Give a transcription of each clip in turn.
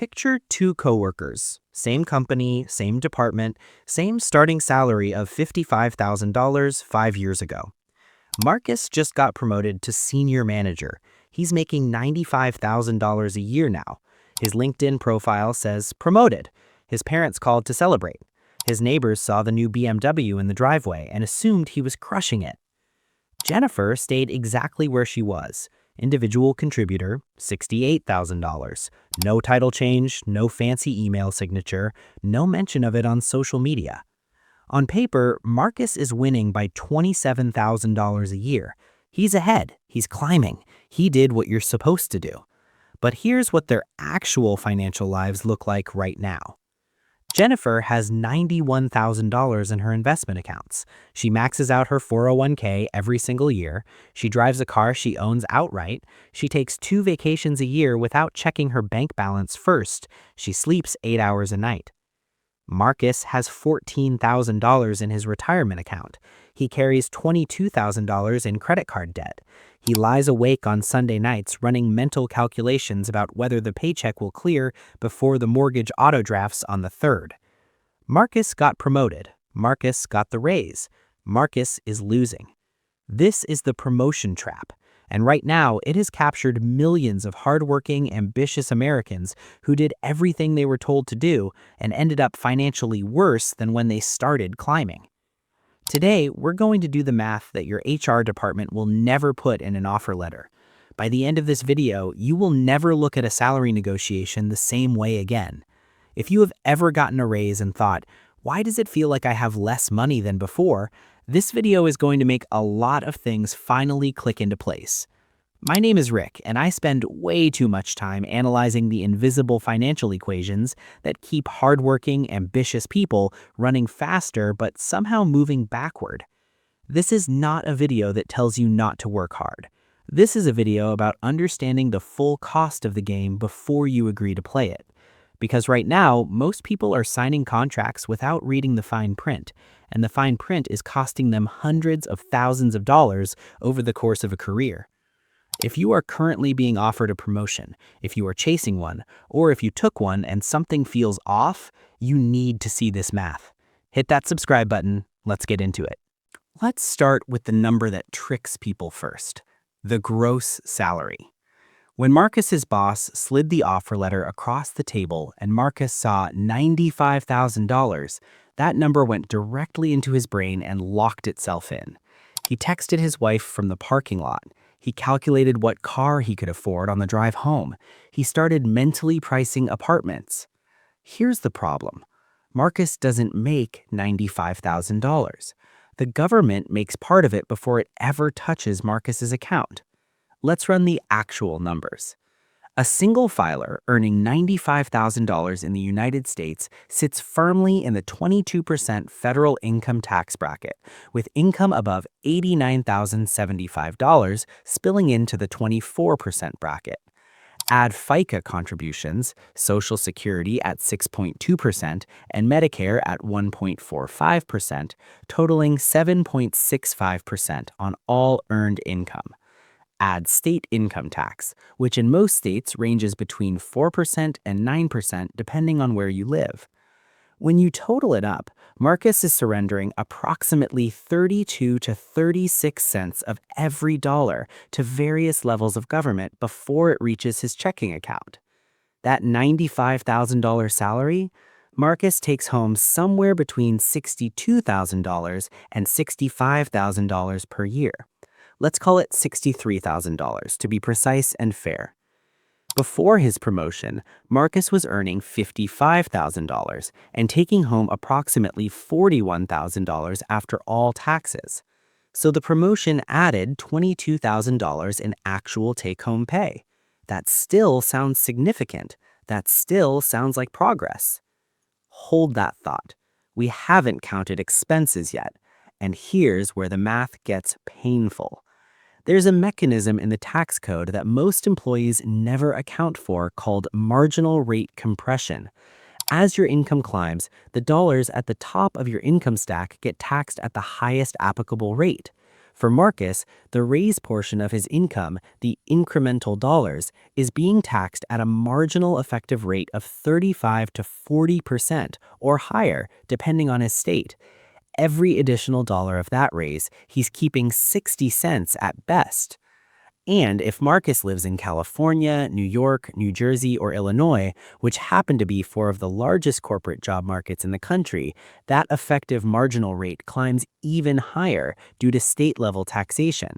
Picture two coworkers, same company, same department, same starting salary of $55,000 5 years ago. Marcus just got promoted to senior manager. He's making $95,000 a year now. His LinkedIn profile says promoted. His parents called to celebrate. His neighbors saw the new BMW in the driveway and assumed he was crushing it. Jennifer stayed exactly where she was. Individual contributor, $68,000. No title change, no fancy email signature, no mention of it on social media. On paper, Marcus is winning by $27,000 a year. He's ahead. He's climbing. He did what you're supposed to do. But here's what their actual financial lives look like right now. Jennifer has $91,000 in her investment accounts. She maxes out her 401k every single year. She drives a car she owns outright. She takes 2 vacations a year without checking her bank balance first. She sleeps 8 hours a night. Marcus has $14,000 in his retirement account. He carries $22,000 in credit card debt. He lies awake on Sunday nights running mental calculations about whether the paycheck will clear before the mortgage auto drafts on the 3rd. Marcus got promoted. Marcus got the raise. Marcus is losing. This is the promotion trap. And right now, it has captured millions of hardworking, ambitious Americans who did everything they were told to do and ended up financially worse than when they started climbing. Today, we're going to do the math that your HR department will never put in an offer letter. By the end of this video, you will never look at a salary negotiation the same way again. If you have ever gotten a raise and thought, why does it feel like I have less money than before? This video is going to make a lot of things finally click into place. My name is Rick, and I spend way too much time analyzing the invisible financial equations that keep hardworking, ambitious people running faster but somehow moving backward. This is not a video that tells you not to work hard. This is a video about understanding the full cost of the game before you agree to play it. Because right now, most people are signing contracts without reading the fine print, and the fine print is costing them hundreds of thousands of dollars over the course of a career. If you are currently being offered a promotion, if you are chasing one, or if you took one and something feels off, you need to see this math. Hit that subscribe button. Let's get into it. Let's start with the number that tricks people first, the gross salary. When Marcus's boss slid the offer letter across the table and Marcus saw $95,000, that number went directly into his brain and locked itself in. He texted his wife from the parking lot. He calculated what car he could afford on the drive home. He started mentally pricing apartments. Here's the problem. Marcus doesn't make $95,000. The government makes part of it before it ever touches Marcus's account. Let's run the actual numbers. A single filer earning $95,000 in the United States sits firmly in the 22% federal income tax bracket, with income above $89,075 spilling into the 24% bracket. Add FICA contributions, Social Security at 6.2%, and Medicare at 1.45%, totaling 7.65% on all earned income. Add state income tax, which in most states ranges between 4% and 9% depending on where you live. When you total it up, Marcus is surrendering approximately 32 to 36 cents of every dollar to various levels of government before it reaches his checking account. That $95,000 salary, Marcus takes home somewhere between $62,000 and $65,000 per year. Let's call it $63,000 to be precise and fair. Before his promotion, Marcus was earning $55,000 and taking home approximately $41,000 after all taxes. So the promotion added $22,000 in actual take-home pay. That still sounds significant. That still sounds like progress. Hold that thought. We haven't counted expenses yet. And here's where the math gets painful. There's a mechanism in the tax code that most employees never account for called marginal rate compression. As your income climbs, the dollars at the top of your income stack get taxed at the highest applicable rate. For Marcus, the raise portion of his income, the incremental dollars, is being taxed at a marginal effective rate of 35 to 40% or higher, depending on his state. Every additional dollar of that raise, he's keeping 60 cents at best. And if Marcus lives in California, New York, New Jersey, or Illinois, which happen to be four of the largest corporate job markets in the country, that effective marginal rate climbs even higher due to state-level taxation.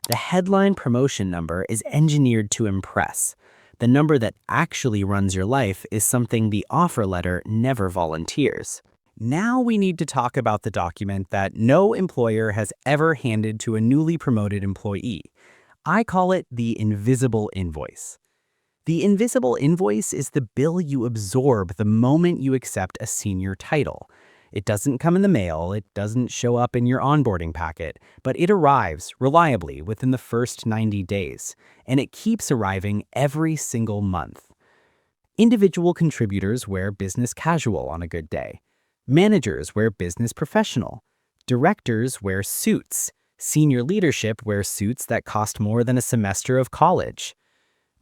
The headline promotion number is engineered to impress. The number that actually runs your life is something the offer letter never volunteers. Now we need to talk about the document that no employer has ever handed to a newly promoted employee. I call it the Invisible Invoice. The Invisible Invoice is the bill you absorb the moment you accept a senior title. It doesn't come in the mail, it doesn't show up in your onboarding packet, but it arrives reliably within the first 90 days, and it keeps arriving every single month. Individual contributors wear business casual on a good day. Managers wear business professional. Directors wear suits. Senior leadership wears suits that cost more than a semester of college.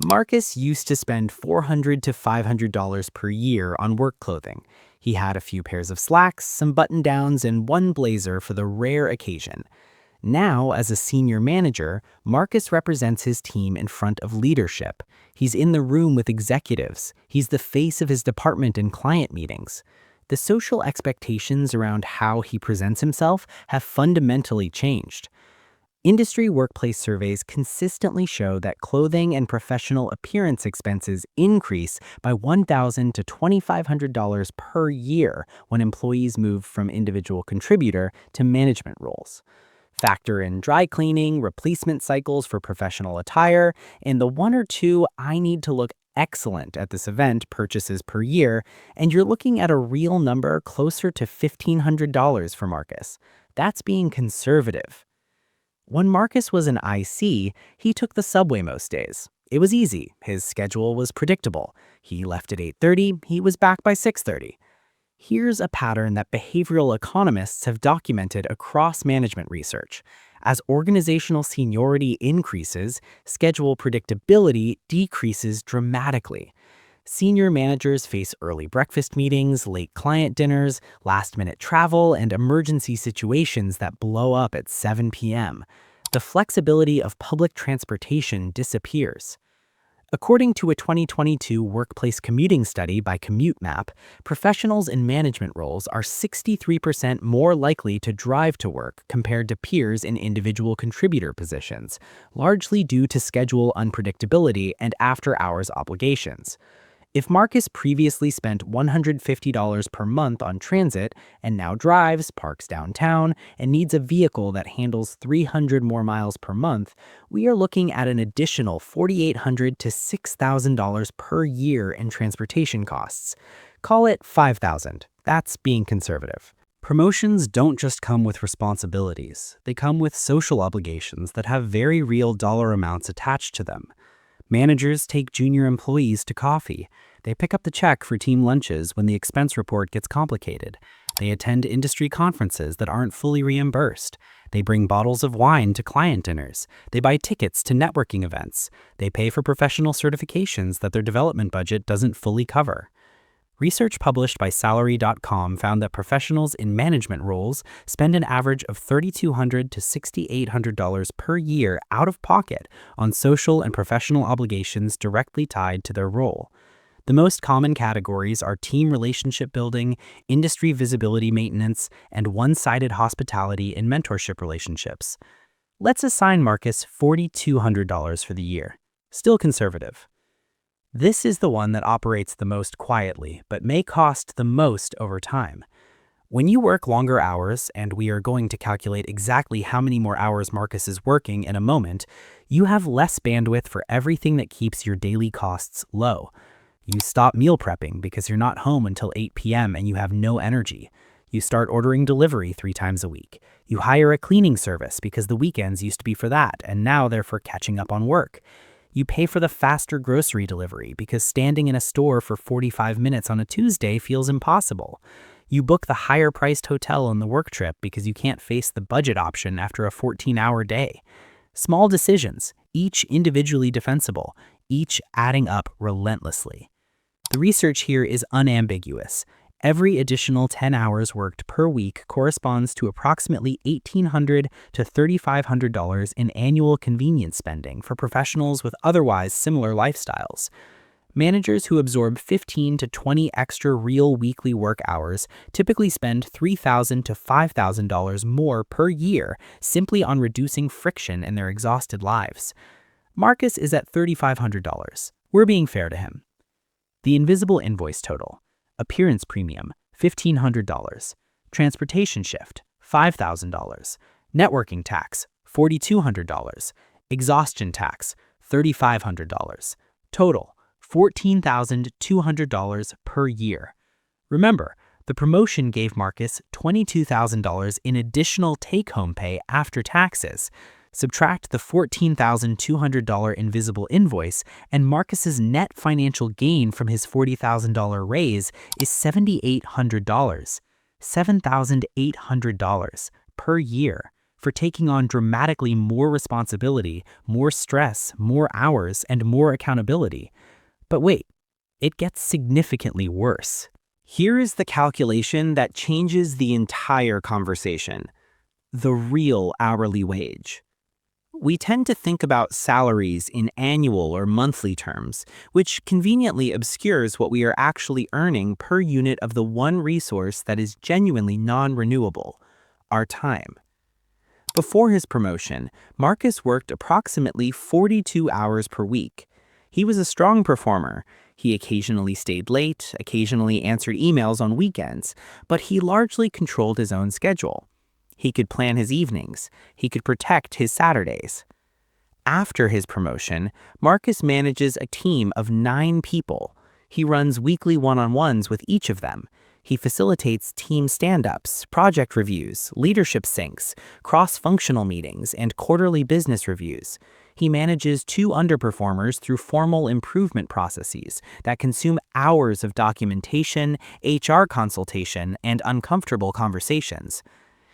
Marcus used to spend $400 to $500 per year on work clothing. He had a few pairs of slacks, some button-downs, and one blazer for the rare occasion. Now, as a senior manager, Marcus represents his team in front of leadership. He's in the room with executives. He's the face of his department in client meetings. The social expectations around how he presents himself have fundamentally changed. Industry workplace surveys consistently show that clothing and professional appearance expenses increase by $1,000 to $2,500 per year when employees move from individual contributor to management roles. Factor in dry cleaning, replacement cycles for professional attire, and the one or two I need to look excellent at this event purchases per year, and you're looking at a real number closer to $1,500 for Marcus. That's being conservative. When Marcus was an IC, he took the subway most days. It was easy. His schedule was predictable. He left at 8:30, he was back by 6:30. Here's a pattern that behavioral economists have documented across management research. As organizational seniority increases, schedule predictability decreases dramatically. Senior managers face early breakfast meetings, late client dinners, last-minute travel, and emergency situations that blow up at 7 p.m. The flexibility of public transportation disappears. According to a 2022 workplace commuting study by CommuteMap, professionals in management roles are 63% more likely to drive to work compared to peers in individual contributor positions, largely due to schedule unpredictability and after-hours obligations. If Marcus previously spent $150 per month on transit and now drives, parks downtown, and needs a vehicle that handles 300 more miles per month, we are looking at an additional $4,800 to $6,000 per year in transportation costs. Call it $5,000. That's being conservative. Promotions don't just come with responsibilities. They come with social obligations that have very real dollar amounts attached to them. Managers take junior employees to coffee. They pick up the check for team lunches when the expense report gets complicated. They attend industry conferences that aren't fully reimbursed. They bring bottles of wine to client dinners. They buy tickets to networking events. They pay for professional certifications that their development budget doesn't fully cover. Research published by Salary.com found that professionals in management roles spend an average of $3,200 to $6,800 per year out of pocket on social and professional obligations directly tied to their role. The most common categories are team relationship building, industry visibility maintenance, and one-sided hospitality and mentorship relationships. Let's assign Marcus $4,200 for the year. Still conservative. This is the one that operates the most quietly, but may cost the most over time. When you work longer hours, and we are going to calculate exactly how many more hours Marcus is working in a moment, you have less bandwidth for everything that keeps your daily costs low. You stop meal prepping because you're not home until 8 p.m. and you have no energy. You start ordering delivery 3 times a week. You hire a cleaning service because the weekends used to be for that, and now they're for catching up on work. You pay for the faster grocery delivery because standing in a store for 45 minutes on a Tuesday feels impossible. You book the higher-priced hotel on the work trip because you can't face the budget option after a 14-hour day. Small decisions, each individually defensible, each adding up relentlessly. The research here is unambiguous. Every additional 10 hours worked per week corresponds to approximately $1,800 to $3,500 in annual convenience spending for professionals with otherwise similar lifestyles. Managers who absorb 15 to 20 extra real weekly work hours typically spend $3,000 to $5,000 more per year simply on reducing friction in their exhausted lives. Marcus is at $3,500. We're being fair to him. The Invisible Invoice total: appearance premium, $1,500. Transportation shift, $5,000. Networking tax, $4,200. Exhaustion tax, $3,500. Total, $14,200 per year. Remember, the promotion gave Marcus $22,000 in additional take-home pay after taxes. Subtract the $14,200 invisible invoice, and Marcus's net financial gain from his $40,000 raise is $7,800. $7,800 per year for taking on dramatically more responsibility, more stress, more hours, and more accountability. But wait, it gets significantly worse. Here is the calculation that changes the entire conversation: the real hourly wage. We tend to think about salaries in annual or monthly terms, which conveniently obscures what we are actually earning per unit of the one resource that is genuinely non-renewable: our time. Before his promotion, Marcus worked approximately 42 hours per week. He was a strong performer. He occasionally stayed late, occasionally answered emails on weekends, but he largely controlled his own schedule. He could plan his evenings. He could protect his Saturdays. After his promotion, Marcus manages a team of 9 people. He runs weekly one-on-ones with each of them. He facilitates team stand-ups, project reviews, leadership syncs, cross-functional meetings, and quarterly business reviews. He manages 2 underperformers through formal improvement processes that consume hours of documentation, HR consultation, and uncomfortable conversations.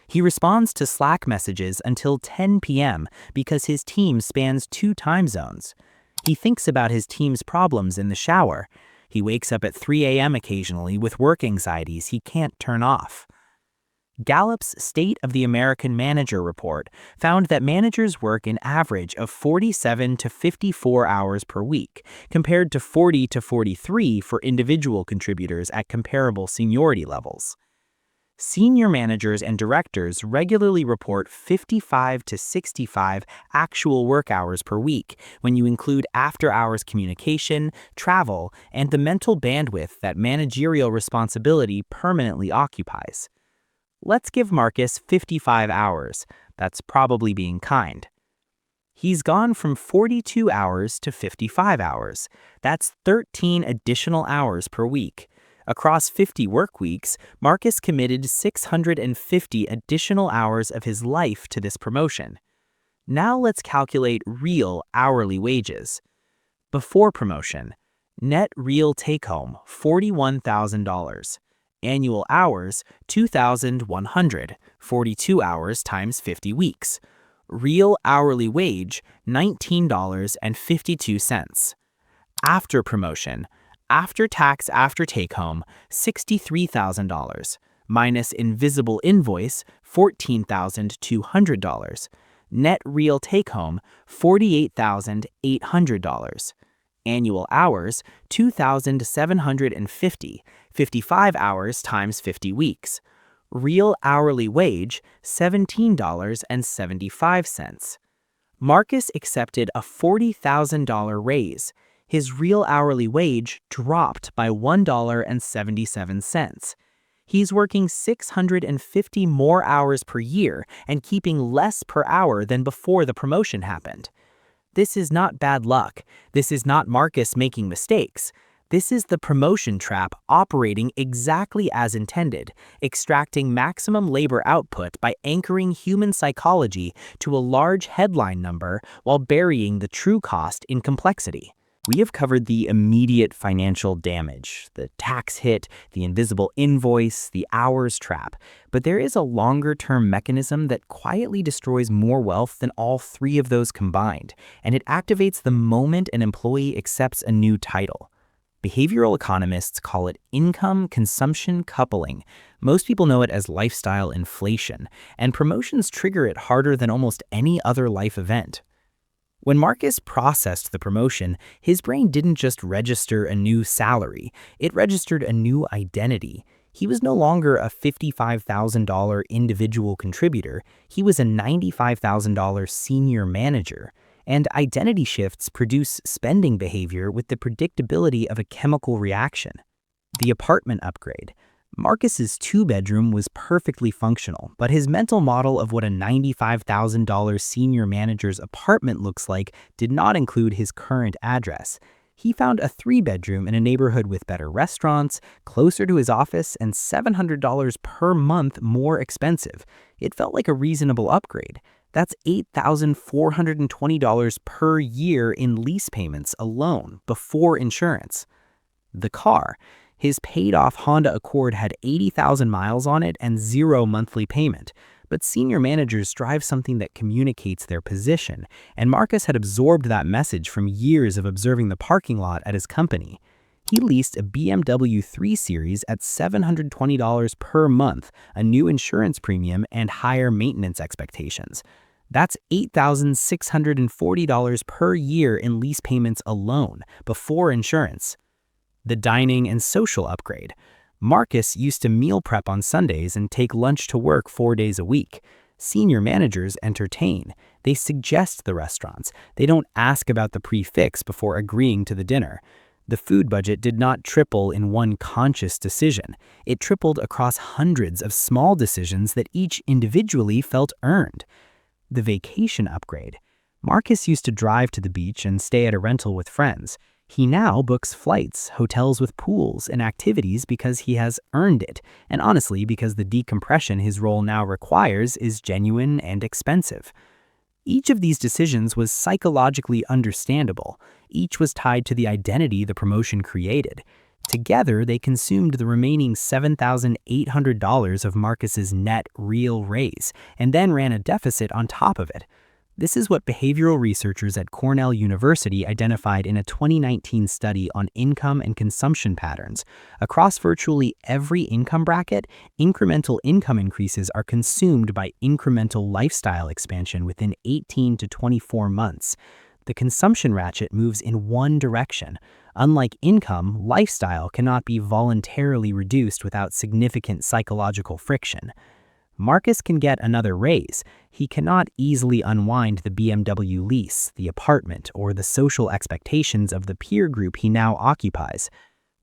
He responds to Slack messages until 10 p.m. because his team spans 2 time zones. He thinks about his team's problems in the shower. He wakes up at 3 a.m. occasionally with work anxieties he can't turn off. Gallup's State of the American Manager report found that managers work an average of 47 to 54 hours per week, compared to 40 to 43 for individual contributors at comparable seniority levels. Senior managers and directors regularly report 55 to 65 actual work hours per week when you include after-hours communication, travel, and the mental bandwidth that managerial responsibility permanently occupies. Let's give Marcus 55 hours. That's probably being kind. He's gone from 42 hours to 55 hours. That's 13 additional hours per week. Across 50 work weeks, Marcus committed 650 additional hours of his life to this promotion. Now let's calculate real hourly wages. Before promotion, net real take-home $41,000. Annual hours, 2,100, 42 hours times 50 weeks. Real hourly wage, $19.52. After promotion, after tax after take-home, $63,000, minus invisible invoice, $14,200. Net real take-home, $48,800. Annual hours, 2,750, 55 hours times 50 weeks. Real hourly wage, $17.75. Marcus accepted a $40,000 raise. His real hourly wage dropped by $1.77. He's working 650 more hours per year and keeping less per hour than before the promotion happened. This is not bad luck. This is not Marcus making mistakes. This is the promotion trap operating exactly as intended, extracting maximum labor output by anchoring human psychology to a large headline number while burying the true cost in complexity. We have covered the immediate financial damage, the tax hit, the invisible invoice, the hours trap, but there is a longer-term mechanism that quietly destroys more wealth than all three of those combined, and it activates the moment an employee accepts a new title. Behavioral economists call it income-consumption coupling. Most people know it as lifestyle inflation, and promotions trigger it harder than almost any other life event. When Marcus processed the promotion, his brain didn't just register a new salary, it registered a new identity. He was no longer a $55,000 individual contributor, he was a $95,000 senior manager. And identity shifts produce spending behavior with the predictability of a chemical reaction. The apartment upgrade. Marcus's two-bedroom was perfectly functional, but his mental model of what a $95,000 senior manager's apartment looks like did not include his current address. He found a three-bedroom in a neighborhood with better restaurants, closer to his office, and $700 per month more expensive. It felt like a reasonable upgrade. That's $8,420 per year in lease payments alone, before insurance. The car. His paid-off Honda Accord had 80,000 miles on it and zero monthly payment. But senior managers drive something that communicates their position, and Marcus had absorbed that message from years of observing the parking lot at his company. He leased a BMW 3 Series at $720 per month, a new insurance premium, and higher maintenance expectations. That's $8,640 per year in lease payments alone, before insurance. The dining and social upgrade. Marcus used to meal prep on Sundays and take lunch to work 4 days a week. Senior managers entertain. They suggest the restaurants. They don't ask about the prix before agreeing to the dinner. The food budget did not triple in one conscious decision. It tripled across hundreds of small decisions that each individually felt earned. The vacation upgrade. Marcus used to drive to the beach and stay at a rental with friends. He now books flights, hotels with pools, and activities because he has earned it, and honestly because the decompression his role now requires is genuine and expensive. Each of these decisions was psychologically understandable. Each was tied to the identity the promotion created. Together, they consumed the remaining $7,800 of Marcus's net real raise, and then ran a deficit on top of it. This is what behavioral researchers at Cornell University identified in a 2019 study on income and consumption patterns. Across virtually every income bracket, incremental income increases are consumed by incremental lifestyle expansion within 18 to 24 months. The consumption ratchet moves in one direction. Unlike income, lifestyle cannot be voluntarily reduced without significant psychological friction. Marcus can get another raise. He cannot easily unwind the BMW lease, the apartment, or the social expectations of the peer group he now occupies.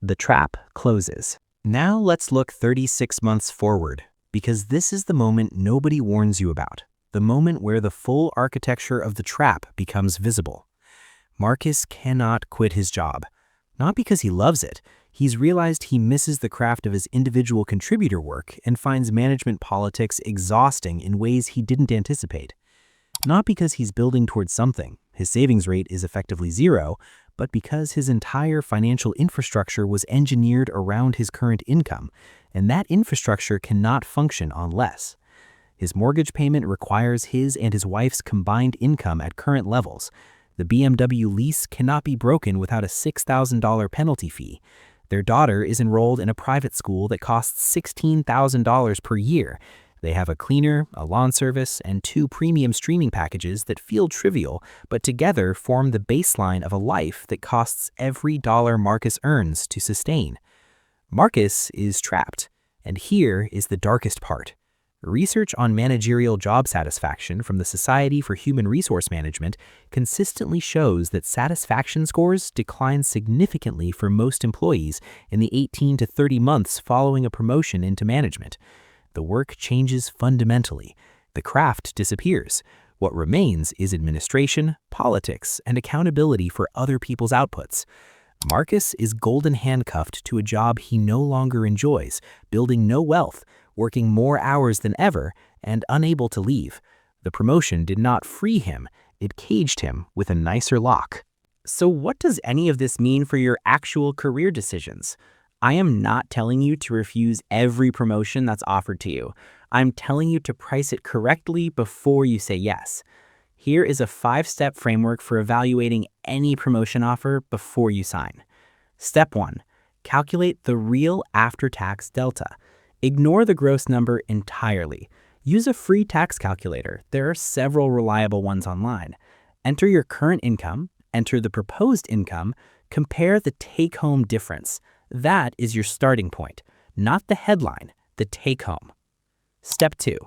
The trap closes. Now let's look 36 months forward, because this is the moment nobody warns you about, the moment where the full architecture of the trap becomes visible. Marcus cannot quit his job. Not because he loves it. He's realized he misses the craft of his individual contributor work and finds management politics exhausting in ways he didn't anticipate. Not because he's building towards something, his savings rate is effectively zero, but because his entire financial infrastructure was engineered around his current income, and that infrastructure cannot function on less. His mortgage payment requires his and his wife's combined income at current levels. The BMW lease cannot be broken without a $6,000 penalty fee. Their daughter is enrolled in a private school that costs $16,000 per year. They have a cleaner, a lawn service, and 2 premium streaming packages that feel trivial, but together form the baseline of a life that costs every dollar Marcus earns to sustain. Marcus is trapped, and here is the darkest part. Research on managerial job satisfaction from the Society for Human Resource Management consistently shows that satisfaction scores decline significantly for most employees in the 18 to 30 months following a promotion into management. The work changes fundamentally. The craft disappears. What remains is administration, politics, and accountability for other people's outputs. Marcus is golden handcuffed to a job he no longer enjoys, building no wealth, working more hours than ever, and unable to leave. The promotion did not free him, it caged him with a nicer lock. So what does any of this mean for your actual career decisions? I am not telling you to refuse every promotion that's offered to you. I'm telling you to price it correctly before you say yes. Here is a 5-step framework for evaluating any promotion offer before you sign. Step 1. Calculate the real after-tax delta. Ignore the gross number entirely. Use a free tax calculator. There are several reliable ones online. Enter your current income, enter the proposed income, compare the take-home difference. That is your starting point, not the headline, the take-home. Step 2.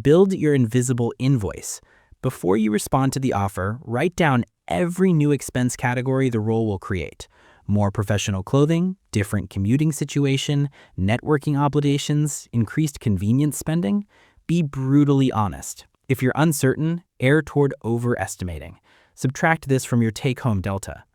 Build your invisible invoice. Before you respond to the offer, write down every new expense category the role will create. More professional clothing, different commuting situation, networking obligations, increased convenience spending. Be brutally honest. If you're uncertain, err toward overestimating. Subtract this from your take-home delta.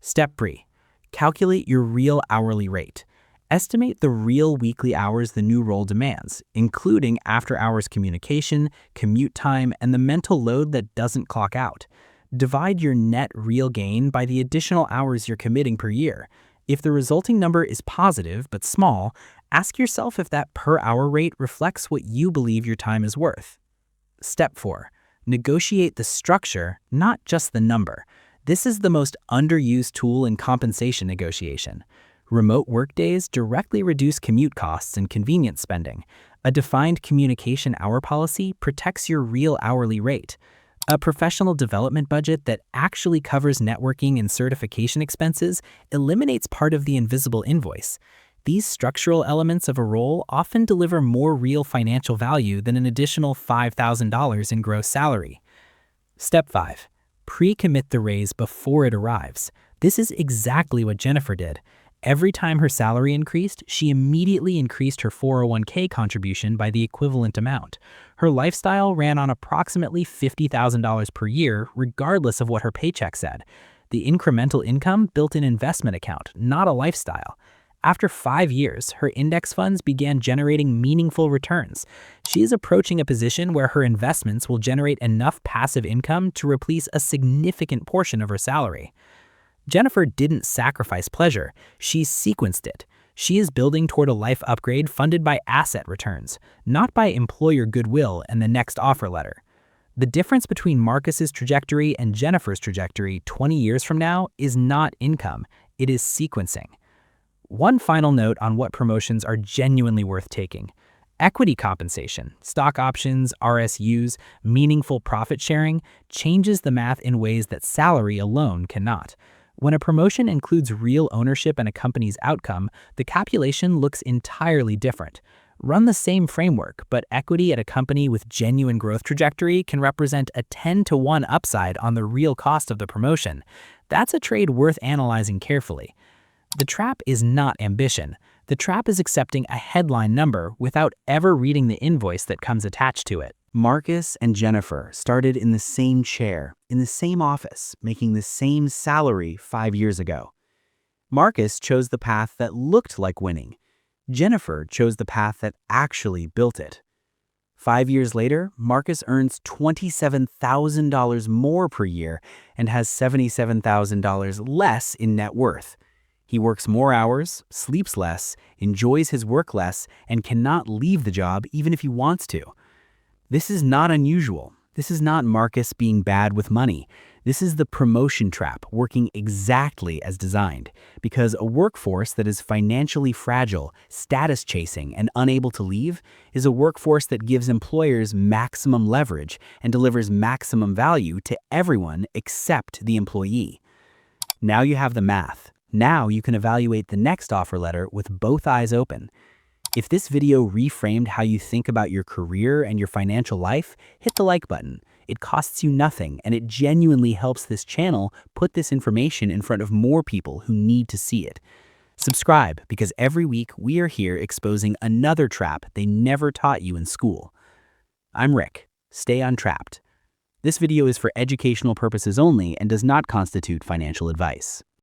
Step 3. Calculate your real hourly rate. Estimate the real weekly hours the new role demands, including after-hours communication, commute time, and the mental load that doesn't clock out. Divide your net real gain by the additional hours you're committing per year. If the resulting number is positive but small, ask yourself if that per-hour rate reflects what you believe your time is worth. Step 4. Negotiate the structure, not just the number. This is the most underused tool in compensation negotiation. Remote workdays directly reduce commute costs and convenience spending. A defined communication hour policy protects your real hourly rate. A professional development budget that actually covers networking and certification expenses eliminates part of the invisible invoice. These structural elements of a role often deliver more real financial value than an additional $5,000 in gross salary. Step 5. Pre-commit the raise before it arrives. This is exactly what Jennifer did. Every time her salary increased, she immediately increased her 401k contribution by the equivalent amount. Her lifestyle ran on approximately $50,000 per year, regardless of what her paycheck said. The incremental income built an investment account, not a lifestyle. After 5 years, her index funds began generating meaningful returns. She is approaching a position where her investments will generate enough passive income to replace a significant portion of her salary. Jennifer didn't sacrifice pleasure, she sequenced it. She is building toward a life upgrade funded by asset returns, not by employer goodwill and the next offer letter. The difference between Marcus's trajectory and Jennifer's trajectory 20 years from now is not income, it is sequencing. One final note on what promotions are genuinely worth taking. Equity compensation, stock options, RSUs, meaningful profit sharing changes the math in ways that salary alone cannot. When a promotion includes real ownership in a company's outcome, the calculation looks entirely different. Run the same framework, but equity at a company with genuine growth trajectory can represent a 10-to-1 upside on the real cost of the promotion. That's a trade worth analyzing carefully. The trap is not ambition. The trap is accepting a headline number without ever reading the invoice that comes attached to it. Marcus and Jennifer started in the same chair, in the same office, making the same salary 5 years ago. Marcus chose the path that looked like winning. Jennifer chose the path that actually built it. 5 years later, Marcus earns $27,000 more per year and has $77,000 less in net worth. He works more hours, sleeps less, enjoys his work less, and cannot leave the job even if he wants to. This is not unusual. This is not Marcus being bad with money. This is the promotion trap working exactly as designed, because a workforce that is financially fragile, status-chasing, and unable to leave is a workforce that gives employers maximum leverage and delivers maximum value to everyone except the employee. Now you have the math. Now you can evaluate the next offer letter with both eyes open. If this video reframed how you think about your career and your financial life, hit the like button. It costs you nothing, and it genuinely helps this channel put this information in front of more people who need to see it. Subscribe, because every week we are here exposing another trap they never taught you in school. I'm Rick. Stay untrapped. This video is for educational purposes only and does not constitute financial advice.